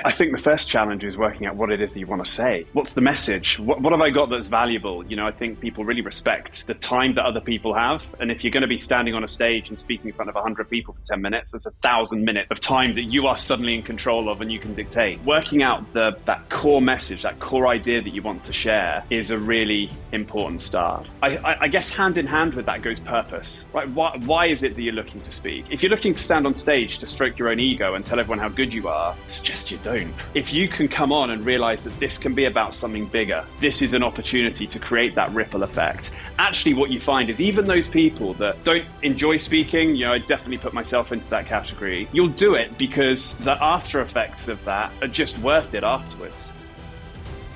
I think the first challenge is working out what it is that you want to say. What's the message? What have I got that's valuable? I think people really respect the time that other people have. And if you're going to be standing on a stage and speaking in front of 100 people for 10 minutes, that's 1,000 minutes of time that you are suddenly in control of and you can dictate. Working out that core message, that core idea that you want to share is a really important start. I guess hand in hand with that goes purpose, right? Why is it that you're looking to speak? If you're looking to stand on stage to stroke your own ego and tell everyone how good you are, I suggest you don't. If you can come on and realize that this can be about something bigger, this is an opportunity to create that ripple effect. Actually, what you find is even those people that don't enjoy speaking, I definitely put myself into that category, you'll do it because the after effects of that are just worth it afterwards.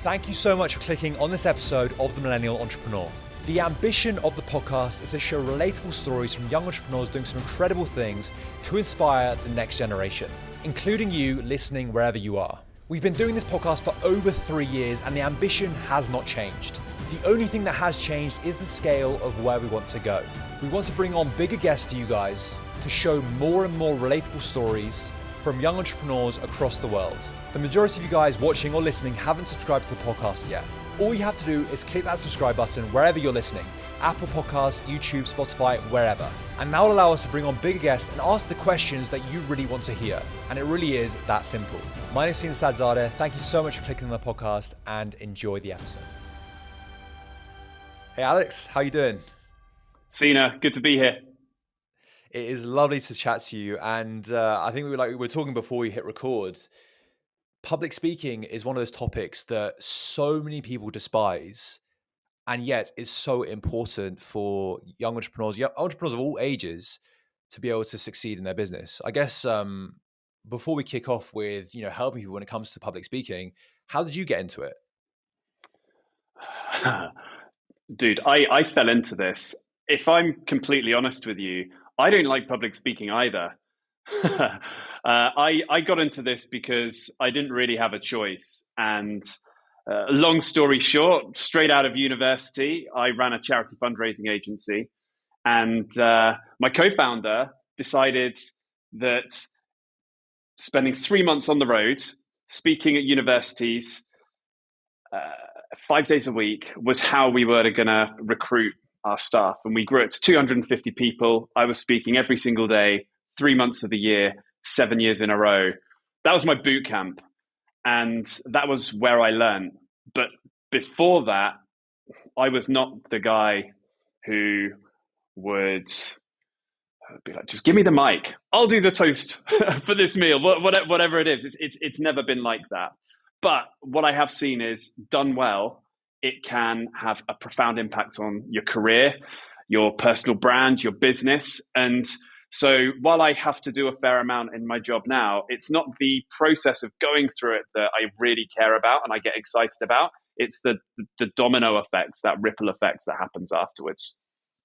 Thank you so much for clicking on this episode of The Millennial Entrepreneur. The ambition of the podcast is to show relatable stories from young entrepreneurs doing some incredible things to inspire the next generation, including you listening wherever you are. We've been doing this podcast for over 3 years and the ambition has not changed. The only thing that has changed is the scale of where we want to go. We want to bring on bigger guests for you guys to show more and more relatable stories from young entrepreneurs across the world. The majority of you guys watching or listening haven't subscribed to the podcast yet. All you have to do is click that subscribe button wherever you're listening, Apple Podcasts, YouTube, Spotify, wherever. And that will allow us to bring on bigger guests and ask the questions that you really want to hear. And it really is that simple. My name is Sina Sadzadeh. Thank you so much for clicking on the podcast and enjoy the episode. Hey Alex, how you doing? Sina, good to be here. It is lovely to chat to you. And I think we were talking before we hit record. Public speaking is one of those topics that so many people despise, and yet is so important for young entrepreneurs of all ages to be able to succeed in their business. I guess before we kick off with helping people when it comes to public speaking, how did you get into it? Dude, I fell into this. If I'm completely honest with you, I don't like public speaking either. I got into this because I didn't really have a choice. And long story short, straight out of university, I ran a charity fundraising agency. And my co-founder decided that spending 3 months on the road, speaking at universities 5 days a week was how we were going to recruit our staff. And we grew it to 250 people. I was speaking every single day, 3 months of the year, 7 years in a row. That was my boot camp. And that was where I learned. But before that, I was not the guy who would be like, just give me the mic. I'll do the toast for this meal, whatever it is. It's never been like that. But what I have seen is done well, it can have a profound impact on your career, your personal brand, your business. And so while I have to do a fair amount in my job now, it's not the process of going through it that I really care about and I get excited about. It's the domino effects, that ripple effect that happens afterwards.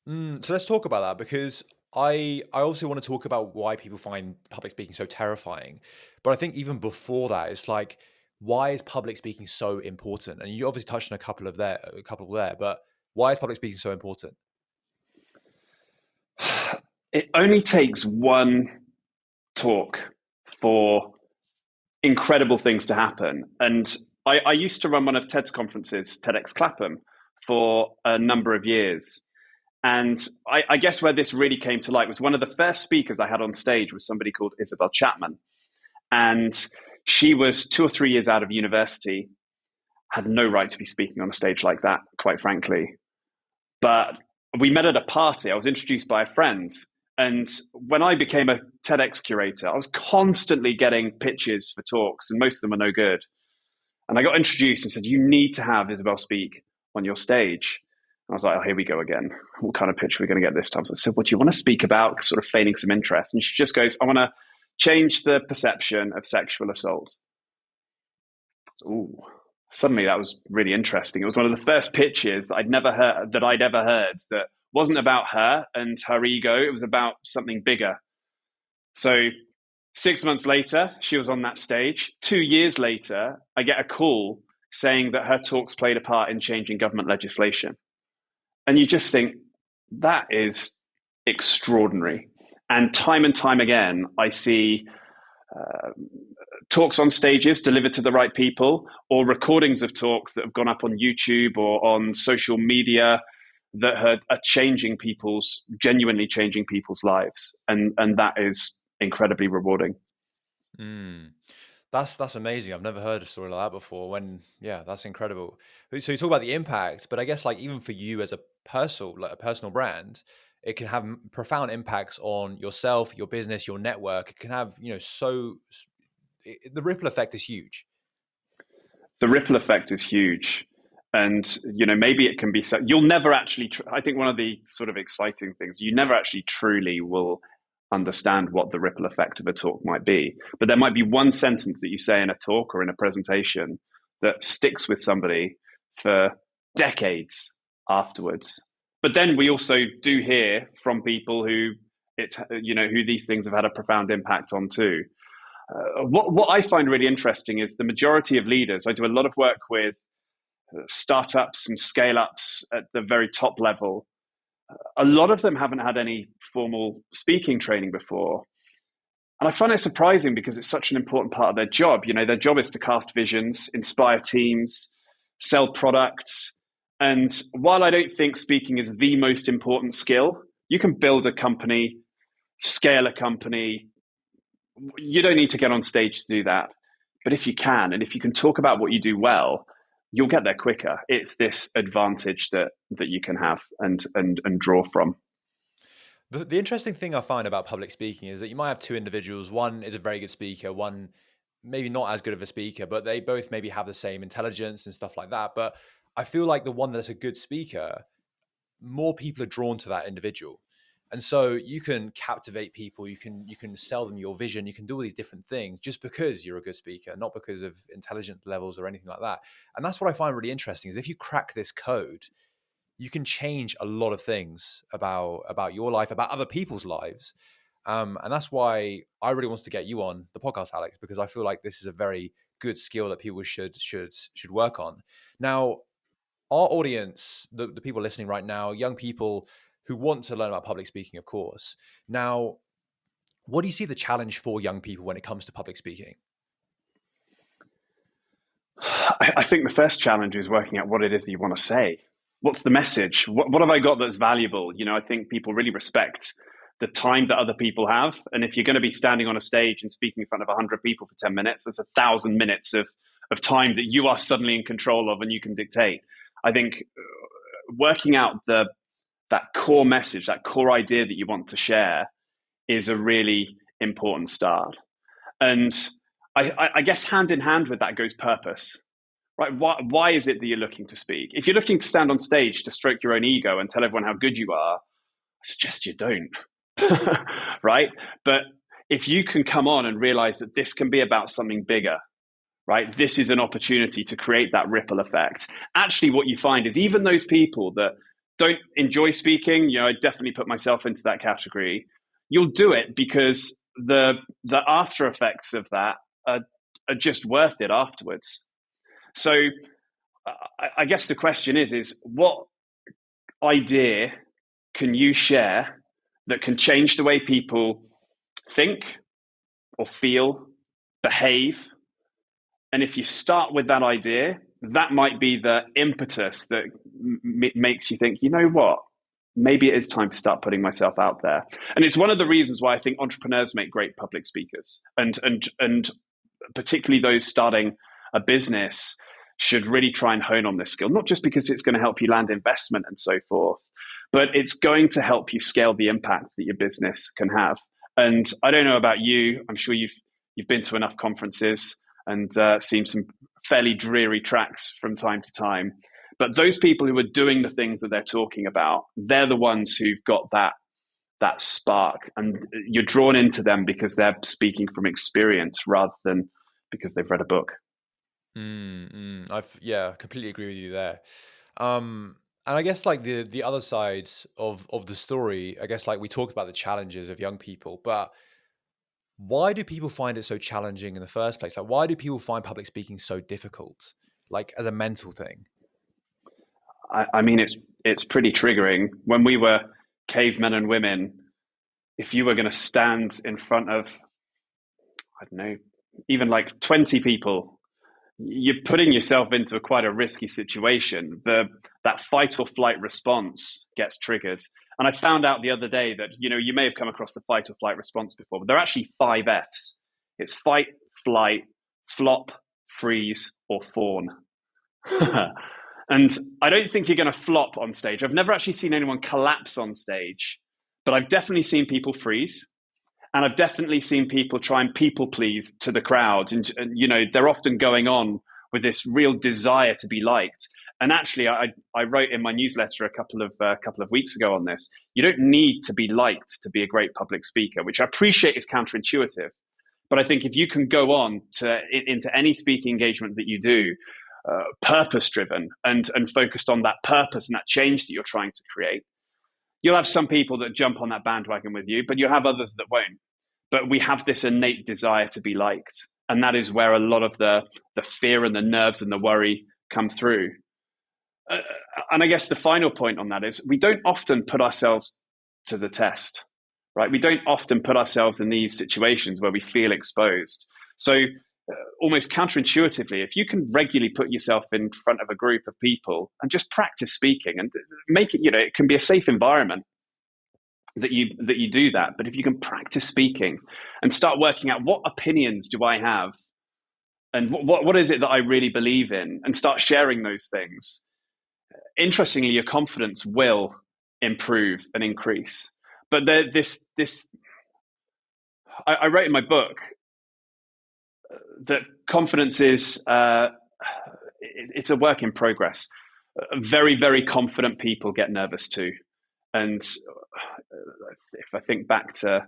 So let's talk about that, because I also want to talk about why people find public speaking so terrifying. But I think even before that, it's like, why is public speaking so important? And you obviously touched on a couple there, but why is public speaking so important? It only takes one talk for incredible things to happen. And I used to run one of Ted's conferences, TEDx Clapham, for a number of years. And I guess where this really came to light was one of the first speakers I had on stage was somebody called Isabel Chapman. And she was 2 or 3 years out of university, had no right to be speaking on a stage like that, quite frankly. But we met at a party. I was introduced by a friend. And when I became a TEDx curator, I was constantly getting pitches for talks, and most of them are no good. And I got introduced and said, you need to have Isabel speak on your stage. And I was like, oh, here we go again. What kind of pitch are we going to get this time? So I said, what do you want to speak about? Sort of feigning some interest. And she just goes, I want to change the perception of sexual assault. Ooh, suddenly that was really interesting. It was one of the first pitches that I'd ever heard that wasn't about her and her ego. It was about something bigger. So 6 months later, she was on that stage. 2 years later, I get a call saying that her talks played a part in changing government legislation. And you just think, that is extraordinary. And time again, I see talks on stages delivered to the right people, or recordings of talks that have gone up on YouTube or on social media that are changing genuinely changing people's lives. And that is incredibly rewarding. Mm. That's amazing. I've never heard a story like that before. Yeah, that's incredible. So you talk about the impact, but I guess like even for you as a personal brand, it can have profound impacts on yourself, your business, your network. It can have, the ripple effect is huge. The ripple effect is huge. And maybe it can be so you'll never actually I think one of the sort of exciting things, you never actually truly will understand what the ripple effect of a talk might be, but there might be one sentence that you say in a talk or in a presentation that sticks with somebody for decades afterwards. But then we also do hear from people who these things have had a profound impact on too. What I find really interesting is the majority of leaders. I do a lot of work with startups and scale ups at the very top level. A lot of them haven't had any formal speaking training before. And I find it surprising because it's such an important part of their job. Their job is to cast visions, inspire teams, sell products. And while I don't think speaking is the most important skill, you can build a company, scale a company. You don't need to get on stage to do that. But if you can, and if you can talk about what you do well, you'll get there quicker. It's this advantage that you can have and draw from. The interesting thing I find about public speaking is that you might have two individuals. One is a very good speaker, one maybe not as good of a speaker, but they both maybe have the same intelligence and stuff like that. But I feel like the one that's a good speaker, more people are drawn to that individual. And so you can captivate people, you can sell them your vision, you can do all these different things just because you're a good speaker, not because of intelligence levels or anything like that. And that's what I find really interesting is if you crack this code, you can change a lot of things about your life, about other people's lives. And that's why I really want to get you on the podcast, Alex, because I feel like this is a very good skill that people should work on. Now, our audience, the people listening right now, young people who want to learn about public speaking, of course. Now, what do you see the challenge for young people when it comes to public speaking? I think the first challenge is working out what it is that you want to say. What's the message? What have I got that's valuable? I think people really respect the time that other people have. And if you're going to be standing on a stage and speaking in front of 100 people for 10 minutes, that's 1,000 minutes of time that you are suddenly in control of and you can dictate. I think working out that core message, that core idea that you want to share is a really important start. And I guess hand in hand with that goes purpose, right? Why is it that you're looking to speak? If you're looking to stand on stage to stroke your own ego and tell everyone how good you are, I suggest you don't, right? But if you can come on and realize that this can be about something bigger, right? This is an opportunity to create that ripple effect. Actually, what you find is even those people that don't enjoy speaking, I definitely put myself into that category. You'll do it because the after effects of that are just worth it afterwards. So I guess the question is what idea can you share that can change the way people think or feel, behave? And if you start with that idea, that might be the impetus that makes you think, you know what? Maybe it is time to start putting myself out there. And it's one of the reasons why I think entrepreneurs make great public speakers, and particularly those starting a business should really try and hone on this skill, not just because it's going to help you land investment and so forth, but it's going to help you scale the impact that your business can have. And I don't know about you, I'm sure you've been to enough conferences and seen some fairly dreary tracks from time to time. But those people who are doing the things that they're talking about, they're the ones who've got that spark, and you're drawn into them because they're speaking from experience rather than because they've read a book. I completely agree with you there. And I guess like the other side of the story, I guess like we talked about the challenges of young people, but why do people find it so challenging in the first place? Like, why do people find public speaking so difficult, like as a mental thing? I mean, it's pretty triggering. When we were cavemen and women, if you were going to stand in front of, I don't know, even like 20 people, you're putting yourself into quite a risky situation. That fight or flight response gets triggered. And I found out the other day that, you may have come across the fight or flight response before, but there are actually 5 Fs. It's fight, flight, flop, freeze, or fawn. And I don't think you're going to flop on stage. I've never actually seen anyone collapse on stage, but I've definitely seen people freeze. And I've definitely seen people try and people please to the crowd. And they're often going on with this real desire to be liked. And actually, I wrote in my newsletter a couple of weeks ago on this. You don't need to be liked to be a great public speaker, which I appreciate is counterintuitive. But I think if you can go on into any speaking engagement that you do, purpose driven and focused on that purpose and that change that you're trying to create, you'll have some people that jump on that bandwagon with you, but you'll have others that won't. But we have this innate desire to be liked. And that is where a lot of the fear and the nerves and the worry come through. And I guess the final point on that is we don't often put ourselves to the test, right? We don't often put ourselves in these situations where we feel exposed. So almost counterintuitively, if you can regularly put yourself in front of a group of people and just practice speaking and make it, it can be a safe environment that you do that. But if you can practice speaking and start working out what opinions do I have and what is it that I really believe in, and start sharing those things, interestingly, your confidence will improve and increase. But I wrote in my book that confidence is it's a work in progress. Very, very confident people get nervous too. And if I think back to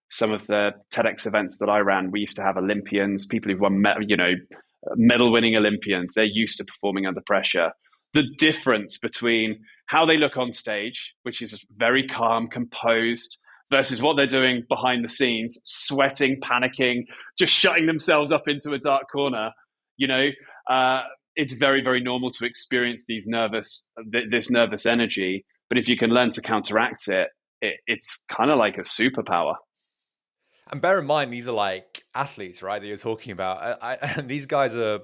some of the TEDx events that I ran, we used to have Olympians, people who've won, medal-winning Olympians. They're used to performing under pressure. The difference between how they look on stage, which is very calm, composed, versus what they're doing behind the scenes, sweating, panicking, just shutting themselves up into a dark corner. It's very, very normal to experience this nervous energy. But if you can learn to counteract it, it's kind of like a superpower. And bear in mind, these are like athletes, right? That you're talking about. And these guys are,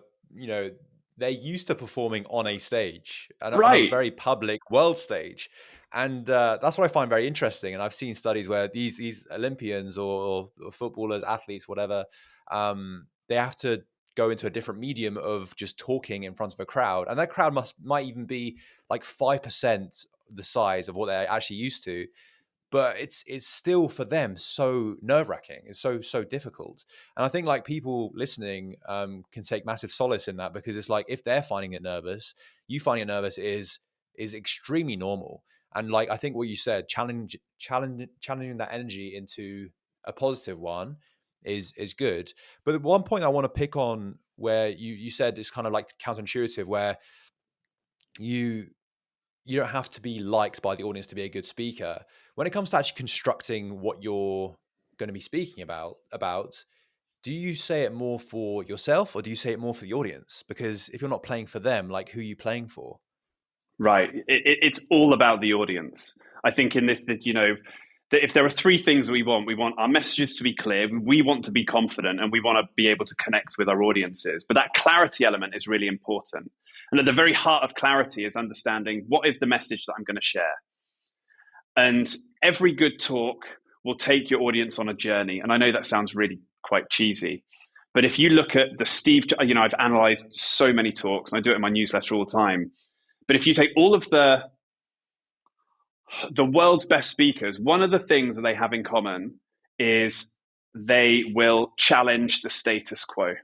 they're used to performing on a stage and on a Right. very public world stage. And that's what I find very interesting. And I've seen studies where these Olympians or footballers, athletes, whatever, they have to go into a different medium of just talking in front of a crowd. And that crowd might even be like 5% the size of what they're actually used to. But it's still for them so nerve-wracking. It's so difficult. And I think like people listening can take massive solace in that, because it's like if they're finding it nervous, you finding it nervous is extremely normal. And like I think what you said, challenging that energy into a positive one is good. But one point I want to pick on where you said is kind of like counterintuitive, where you don't have to be liked by the audience to be a good speaker. When it comes to actually constructing what you're going to be speaking about, do you say it more for yourself or do you say it more for the audience? Because if you're not playing for them, like who are you playing for? Right. It's all about the audience. I think in this, that if there are 3 things we want our messages to be clear, we want to be confident, and we want to be able to connect with our audiences. But that clarity element is really important. And at the very heart of clarity is understanding what is the message that I'm going to share. And every good talk will take your audience on a journey. And I know that sounds really quite cheesy, but if you look at I've analyzed so many talks, and I do it in my newsletter all the time. But if you take all of the world's best speakers, one of the things that they have in common is they will challenge the status quo.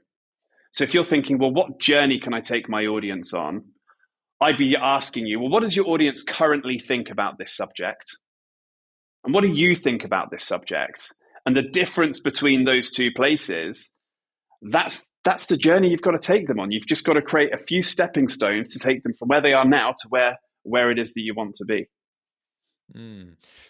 So if you're thinking, well, what journey can I take my audience on? I'd be asking you, well, what does your audience currently think about this subject? And what do you think about this subject? And the difference between those 2 places, that's the journey you've got to take them on. You've just got to create a few stepping stones to take them from where they are now to where it is that you want to be.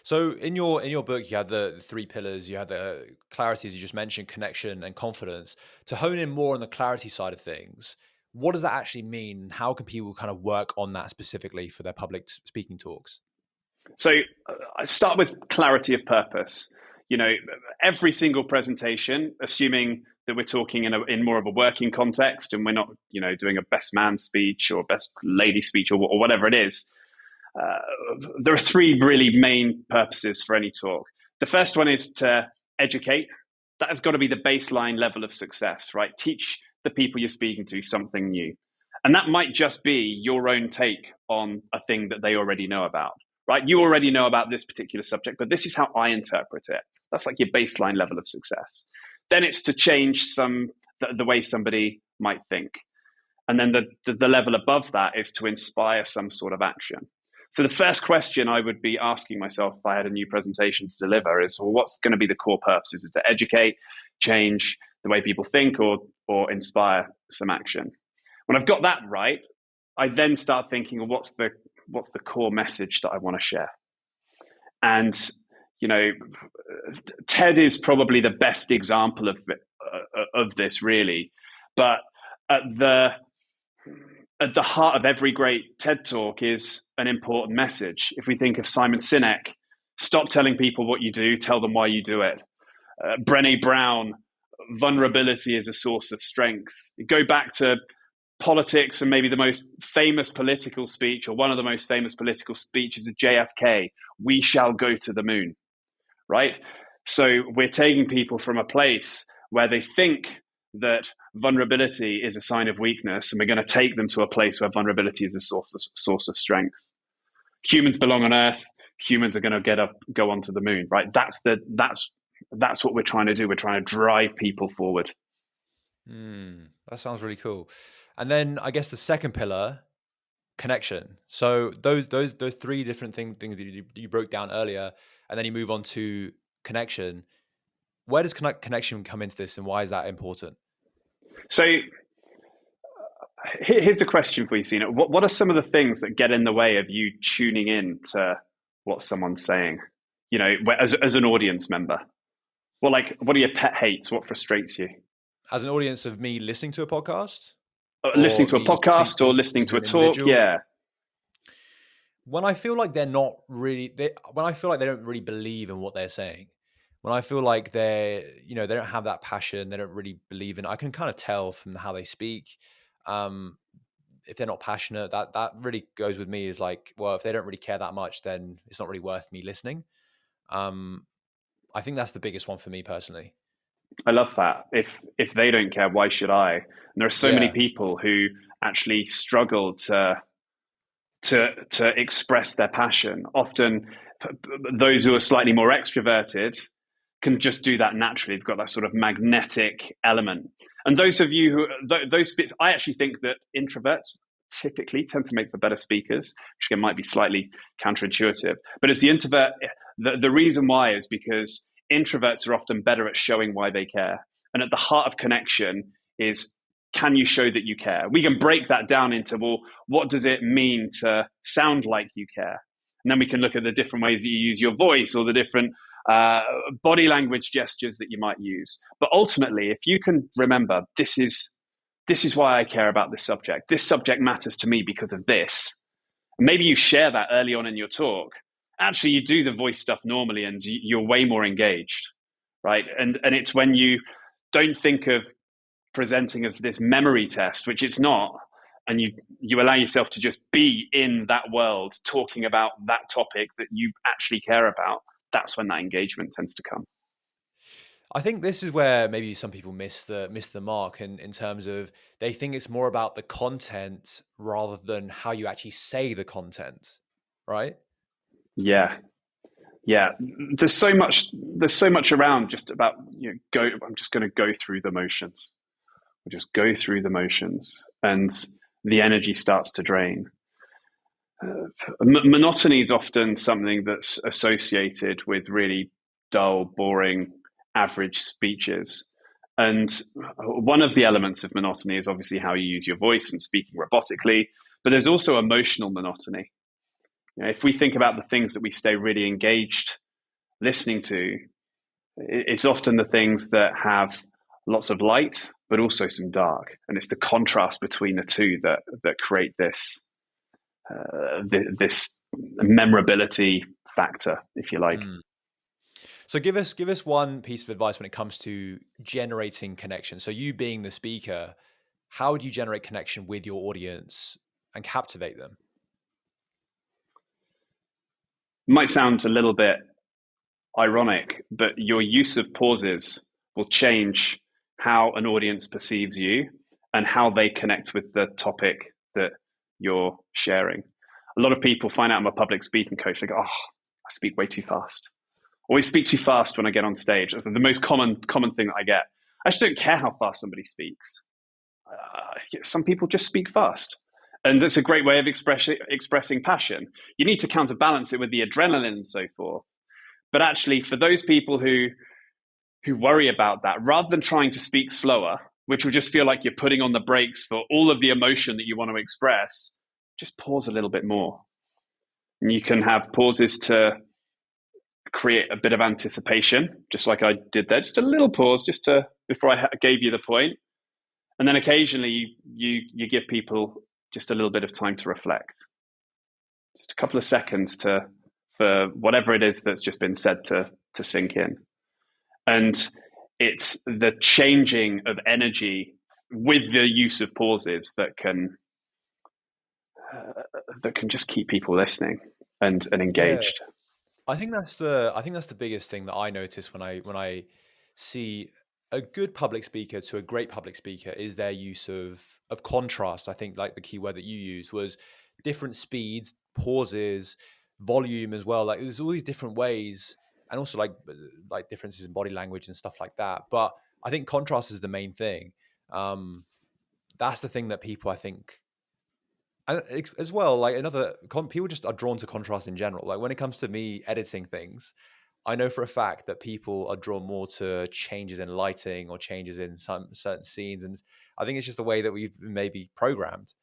So in your book, you had the 3 pillars. You had the clarity, as you just mentioned, connection and confidence. To hone in more on the clarity side of things, what does that actually mean? How can people kind of work on that specifically for their public speaking talks? So I start with clarity of purpose. every single presentation, assuming that we're talking in more of a working context and we're not, doing a best man speech or best lady speech or whatever it is, there are three really main purposes for any talk. The first one is to educate. That has got to be the baseline level of success, right? Teach the people you're speaking to something new. And that might just be your own take on a thing that they already know about, right? You already know about this particular subject, but this is how I interpret it. That's like your baseline level of success. Then it's to change the way somebody might think. And then the level above that is to inspire some sort of action. So the first question I would be asking myself if I had a new presentation to deliver is, well, what's going to be the core purpose? Is it to educate, change the way people think, or inspire some action? When I've got that right, I then start thinking, well, what's the core message that I want to share? And TED is probably the best example of this, really. But at the heart of every great TED talk is an important message. If we think of Simon Sinek, stop telling people what you do, tell them why you do it. Brené Brown, vulnerability is a source of strength. Go back to politics and maybe the most famous political speech, or one of the most famous political speeches of JFK, we shall go to the moon, right? So we're taking people from a place where they think that vulnerability is a sign of weakness, and we're going to take them to a place where vulnerability is a source of strength. Humans belong on Earth. Humans are going to go onto the moon, right? That's what we're trying to do. We're trying to drive people forward. That sounds really cool. And then I guess the second pillar, connection. So those three different things that you broke down earlier, and then you move on to connection. Where does connection come into this, and why is that important? So here's a question for you, Sina. What are some of the things that get in the way of you tuning in to what someone's saying? As an audience member, what are your pet hates? What frustrates you? As an audience of me listening to a podcast? Listening to a podcast or listening to a talk? Yeah. When I feel like they're not really, when I feel like they don't really believe in what they're saying, when I feel like they don't have that passion, they don't really believe in it, I can kind of tell from how they speak. If they're not passionate, that really goes with me, is like, well, if they don't really care that much, then it's not really worth me listening. I think that's the biggest one for me personally. I love that. If they don't care, why should I? And there are so many people who actually struggle to express their passion. Often those who are slightly more extroverted can just do that naturally. They've got that sort of magnetic element. And those of you I actually think that introverts typically tend to make for better speakers, which again might be slightly counterintuitive. But as the introvert, the reason why is because introverts are often better at showing why they care. And at the heart of connection is, can you show that you care? We can break that down into, well, what does it mean to sound like you care? And then we can look at the different ways that you use your voice, or the different body language gestures that you might use. But ultimately, if you can remember, this is why I care about this subject. This subject matters to me because of this. Maybe you share that early on in your talk. Actually, you do the voice stuff normally and you're way more engaged, right? And it's when you don't think of presenting as this memory test, which it's not, and you allow yourself to just be in that world, talking about that topic that you actually care about, that's when that engagement tends to come. I think this is where maybe some people miss the mark in terms of, they think it's more about the content rather than how you actually say the content, right? Yeah. There's so much around just about, I'm just going to go through the motions. We'll just go through the motions, and the energy starts to drain. Monotony is often something that's associated with really dull, boring, average speeches. And one of the elements of monotony is obviously how you use your voice and speaking robotically, but there's also emotional monotony. If we think about the things that we stay really engaged listening to, it's often the things that have lots of light, but also some dark. And it's the contrast between the two that create this memorability factor, if you like. So give us one piece of advice when it comes to generating connection. So you being the speaker, how would you generate connection with your audience and captivate them? Might sound a little bit ironic, but your use of pauses will change how an audience perceives you and how they connect with the topic that you're sharing. A lot of people find out I'm a public speaking coach. They go, "Oh, I speak way too fast. Always speak too fast when I get on stage." That's the most common thing that I get. I just don't care how fast somebody speaks. Some people just speak fast. And that's a great way of expressing passion. You need to counterbalance it with the adrenaline and so forth. But actually, for those people who worry about that, rather than trying to speak slower, which will just feel like you're putting on the brakes for all of the emotion that you want to express, just pause a little bit more. And you can have pauses to create a bit of anticipation, just like I did there, just a little pause, just to before I gave you the point. And then occasionally you give people just a little bit of time to reflect, just a couple of seconds for whatever it is that's just been said to sink in. And it's the changing of energy with the use of pauses that can just keep people listening and Yeah. engaged. I think that's the biggest thing that I notice when I see a good public speaker to a great public speaker is their use of contrast. I think like the key word that you used was different speeds, pauses, volume as well. Like there's all these different ways, and also like differences in body language and stuff like that. But I think contrast is the main thing. Um, that's the thing that people I think and as well, like people just are drawn to contrast in general. Like when it comes to me editing things, I know for a fact that people are drawn more to changes in lighting or changes in some certain scenes, and I think it's just the way that we've maybe programmed.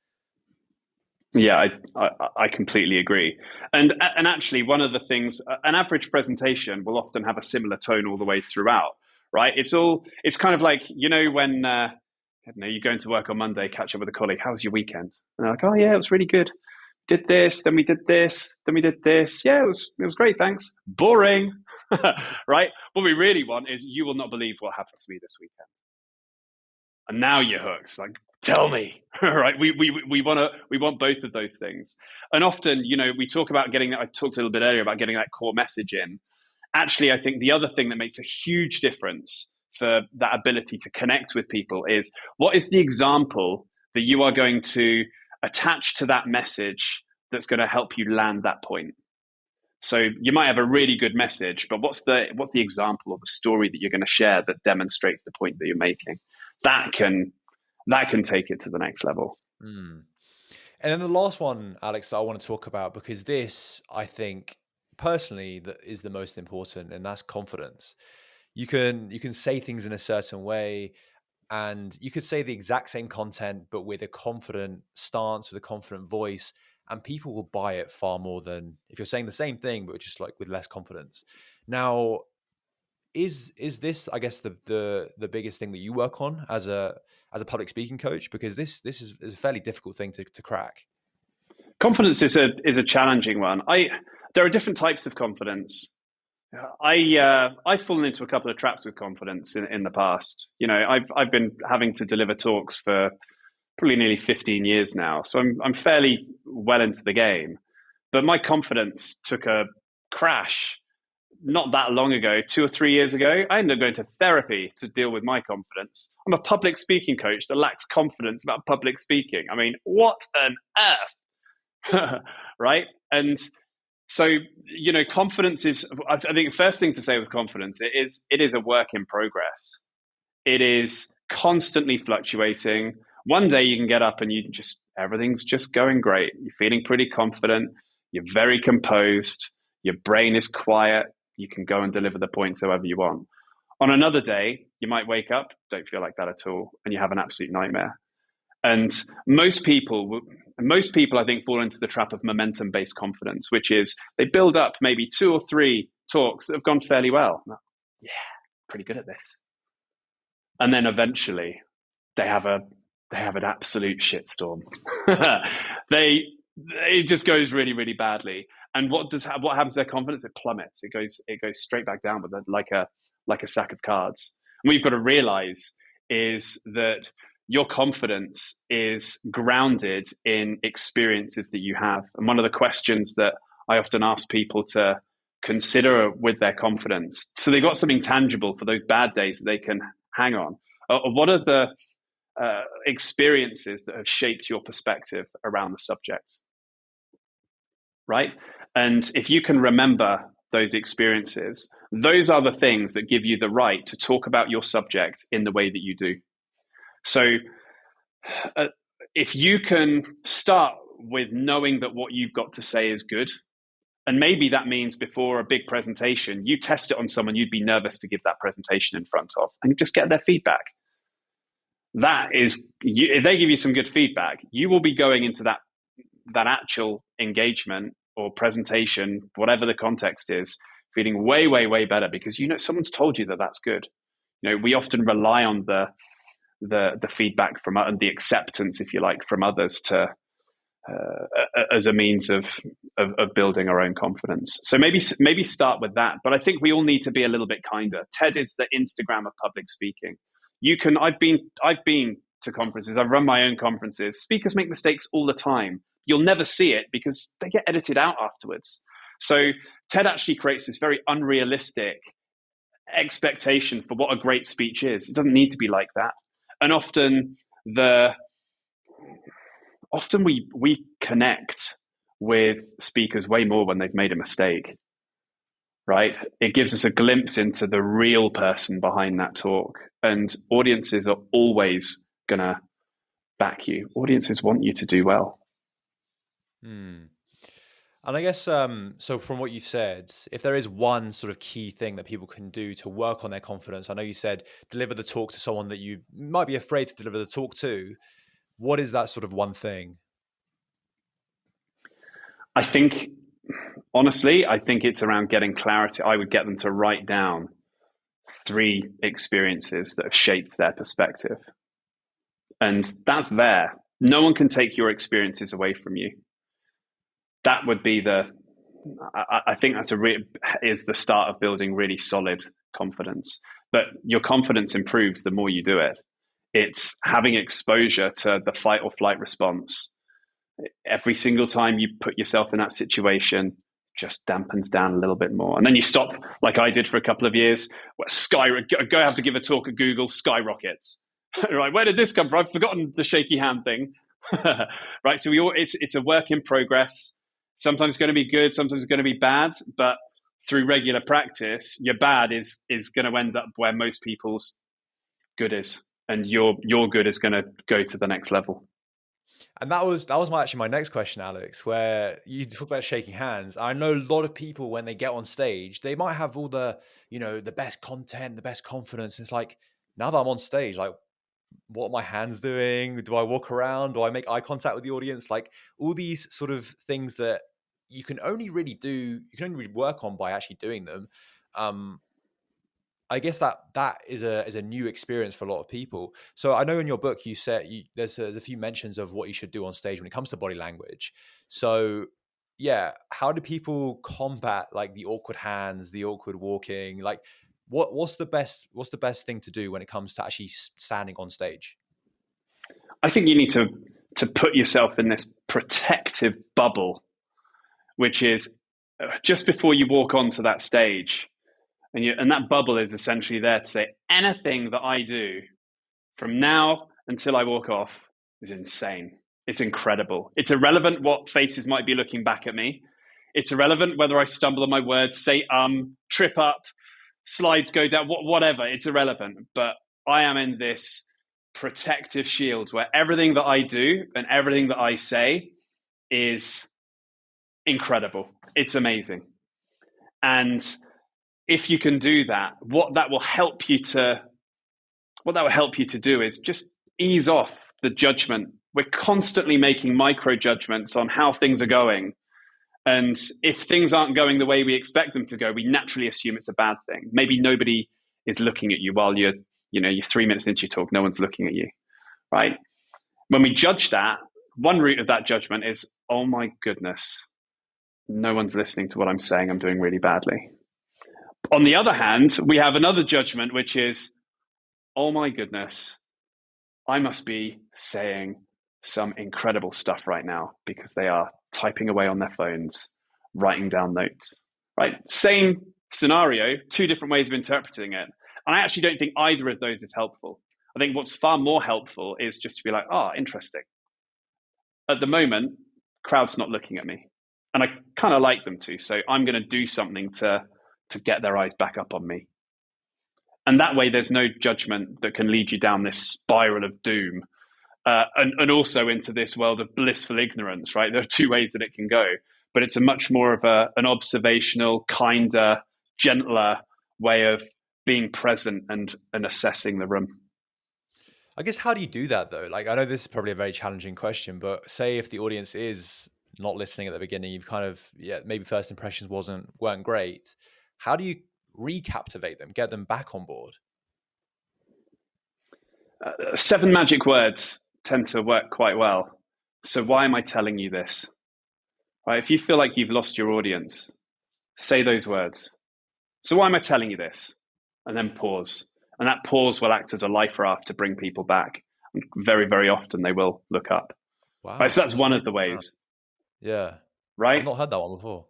Yeah, I completely agree. And actually, one of the things, an average presentation will often have a similar tone all the way throughout, right? It's kind of like, when I don't know, you go into work on Monday, catch up with a colleague. How was your weekend? And they're like, "Oh yeah, it was really good. Did this, then we did this, then we did this. Yeah, it was great, thanks." Boring, right? What we really want is, you will not believe what happens to me this weekend. And now you're hooked. Like, tell me, right? We want both of those things. And often, we talk about getting. I talked a little bit earlier about getting that core message in. Actually, I think the other thing that makes a huge difference for that ability to connect with people is, what is the example that you are going to attach to that message that's going to help you land that point. So you might have a really good message, but what's the example or the story that you're going to share that demonstrates the point that you're making? That can take it to the next level. Mm. And then the last one, Alex, that I want to talk about, because this, I think, personally, that is the most important, and that's confidence. You can say things in a certain way, and you could say the exact same content, but with a confident stance, with a confident voice, and people will buy it far more than if you're saying the same thing, but just like with less confidence. Now, is this, I guess, the biggest thing that you work on as a public speaking coach? Because this is a fairly difficult thing to crack. Confidence is a challenging one. There are different types of confidence. I've fallen into a couple of traps with confidence in the past. I've been having to deliver talks for probably nearly 15 years now, so I'm fairly well into the game. But my confidence took a crash not that long ago, 2 or 3 years ago. I ended up going to therapy to deal with my confidence. I'm a public speaking coach that lacks confidence about public speaking. I mean, what an earth, right? And so, confidence is, I think the first thing to say with confidence, it is a work in progress. It is constantly fluctuating. One day you can get up and everything's just going great. You're feeling pretty confident. You're very composed. Your brain is quiet. You can go and deliver the points however you want. On another day, you might wake up, don't feel like that at all, and you have an absolute nightmare. And most people, I think, fall into the trap of momentum-based confidence, which is they build up maybe 2 or 3 talks that have gone fairly well. Yeah, pretty good at this. And then eventually they have an absolute shitstorm. they it just goes really, really badly. And what happens to their confidence? It plummets. It goes straight back down with like a sack of cards. And what you've got to realize is that your confidence is grounded in experiences that you have. And one of the questions that I often ask people to consider with their confidence, so they've got something tangible for those bad days that they can hang on. What are the experiences that have shaped your perspective around the subject? Right? And if you can remember those experiences, those are the things that give you the right to talk about your subject in the way that you do. So if you can start with knowing that what you've got to say is good, and maybe that means before a big presentation, you test it on someone you'd be nervous to give that presentation in front of, and just get their feedback. That is, if they give you some good feedback, you will be going into that actual engagement or presentation, whatever the context is, feeling way, way, way better because someone's told you that that's good. We often rely on the feedback from and the acceptance, if you like, from others to as a means of building our own confidence. So maybe start with that. But I think we all need to be a little bit kinder. TED is the Instagram of public speaking. I've been to conferences. I've run my own conferences. Speakers make mistakes all the time. You'll never see it because they get edited out afterwards. So TED actually creates this very unrealistic expectation for what a great speech is. It doesn't need to be like that. And often we connect with speakers way more when they've made a mistake, right? It gives us a glimpse into the real person behind that talk. And audiences are always going to back you. Audiences want you to do well. And I guess, so from what you said, if there is one sort of key thing that people can do to work on their confidence, I know you said deliver the talk to someone that you might be afraid to deliver the talk to. What is that sort of one thing? Honestly, I think it's around getting clarity. I would get them to write down 3 experiences that have shaped their perspective. And that's there. No one can take your experiences away from you. That would be I think is the start of building really solid confidence. But your confidence improves the more you do it. It's having exposure to the fight or flight response. Every single time you put yourself in that situation, just dampens down a little bit more. And then you stop, like I did for a couple of years, where go have to give a talk at Google, skyrockets. Right, where did this come from? I've forgotten the shaky hand thing. Right, so it's a work in progress. Sometimes it's going to be good, sometimes it's going to be bad, but through regular practice, your bad is going to end up where most people's good is, and your good is going to go to the next level. And that was actually my next question, Alex, where you talk about shaking hands. I know a lot of people, when they get on stage, they might have all the best content, the best confidence. And it's like, now that I'm on stage, like, what are my hands doing? Do I walk around? Do I make eye contact with the audience? Like, all these sort of things that you can only really work on by actually doing them. I guess that is a new experience for a lot of people. So I know in your book you said there's a few mentions of what you should do on stage when it comes to body language. So yeah, how do people combat like the awkward hands, the awkward walking? Like, what's the best thing to do when it comes to actually standing on stage? I think you need to put yourself in this protective bubble, which is just before you walk onto that stage. And that bubble is essentially there to say anything that I do from now until I walk off is insane. It's incredible. It's irrelevant what faces might be looking back at me. It's irrelevant whether I stumble on my words, say trip up, slides go down, whatever. It's irrelevant. But I am in this protective shield where everything that I do and everything that I say is incredible. It's amazing. And if you can do that, what that will help you to do is just ease off the judgment. We're constantly making micro judgments on how things are going. And if things aren't going the way we expect them to go, we naturally assume it's a bad thing. Maybe nobody is looking at you while you're 3 minutes into your talk, no one's looking at you, right? When we judge that, one route of that judgment is, oh my goodness, no one's listening to what I'm saying. I'm doing really badly. On the other hand, we have another judgment, which is, oh my goodness, I must be saying some incredible stuff right now because they are typing away on their phones, writing down notes, right? Same scenario, two different ways of interpreting it. And I actually don't think either of those is helpful. I think what's far more helpful is just to be like, interesting. At the moment, crowd's not looking at me. And I kind of like them to. So I'm going to do something to get their eyes back up on me. And that way, there's no judgment that can lead you down this spiral of doom and also into this world of blissful ignorance, right? There are two ways that it can go. But it's a much more of an observational, kinder, gentler way of being present and assessing the room. I guess, how do you do that though? Like, I know this is probably a very challenging question, but say if the audience is not listening at the beginning, you've kind of, maybe first impressions weren't great. How do you recaptivate them, get them back on board? 7 magic words tend to work quite well. So why am I telling you this? Right? If you feel like you've lost your audience, say those words. So why am I telling you this? And then pause. And that pause will act as a life raft to bring people back. And very, very often they will look up. Wow. Right? So that's one of the ways. Yeah. Right? I've not heard that one before.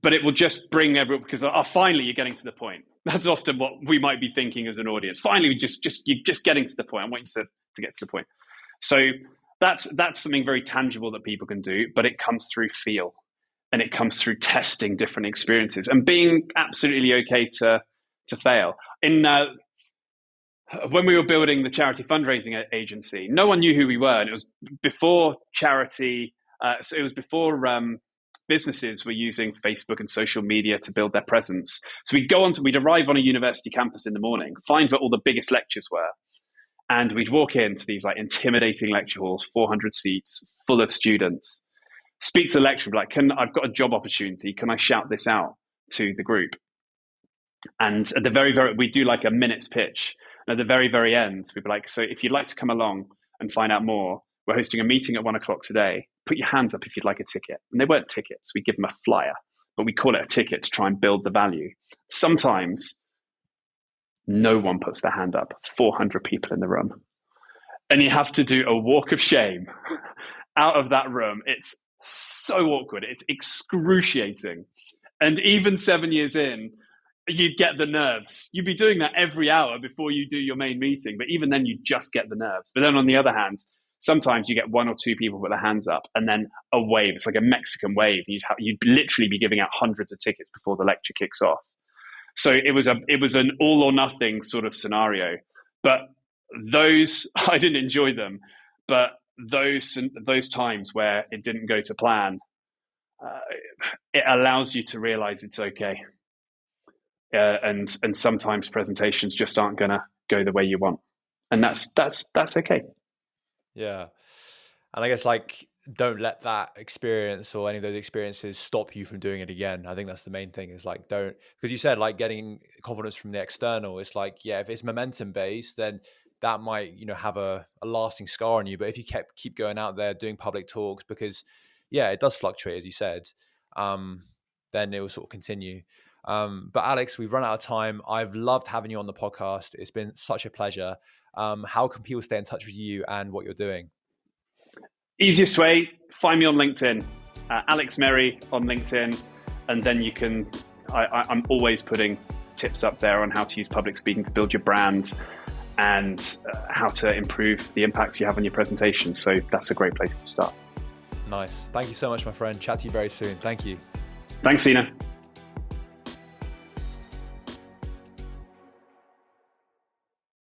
But it will just bring everyone, because finally you're getting to the point. That's often what we might be thinking as an audience. Finally, you're just getting to the point. I want you to get to the point. So that's something very tangible that people can do, but it comes through feel, and it comes through testing different experiences and being absolutely okay to fail. When we were building the charity fundraising agency, no one knew who we were, and it was before charity. So it was before businesses were using Facebook and social media to build their presence. So we'd arrive on a university campus in the morning, find where all the biggest lectures were, and we'd walk into these like intimidating lecture halls, 400 seats, full of students. Speak to the lecturer, be like, I've got a job opportunity. Can I shout this out to the group? And at the very, we do like a minute's pitch. And at the very, very end, we'd be like, so if you'd like to come along and find out more, we're hosting a meeting at 1 o'clock today. Put your hands up if you'd like a ticket. And they weren't tickets. We give them a flyer, but we call it a ticket to try and build the value. Sometimes no one puts their hand up, 400 people in the room. And you have to do a walk of shame out of that room. It's so awkward. It's excruciating. And even 7 years in, you'd get the nerves. You'd be doing that every hour before you do your main meeting. But even then, you just get the nerves. But then on the other hand, sometimes you get 1 or 2 people put their hands up, and then a wave. It's like a Mexican wave. You'd literally be giving out hundreds of tickets before the lecture kicks off. So it was an all or nothing sort of scenario. But those, I didn't enjoy them. But those times where it didn't go to plan, it allows you to realize it's okay. And sometimes presentations just aren't going to go the way you want, and that's okay. Yeah. And I guess, like, don't let that experience or any of those experiences stop you from doing it again. I think that's the main thing, is like, don't, because you said like getting confidence from the external. It's like, if it's momentum based, then that might, have a lasting scar on you. But if you keep going out there doing public talks, because it does fluctuate, as you said, then it will sort of continue. But Alex, we've run out of time. I've loved having you on the podcast. It's been such a pleasure. How can people stay in touch with you and what you're doing? Easiest way, find me on LinkedIn, Alex Merry on LinkedIn. And then you can, I'm always putting tips up there on how to use public speaking to build your brand and how to improve the impact you have on your presentation. So that's a great place to start. Nice. Thank you so much, my friend. Chat to you very soon. Thank you. Thanks, Sina.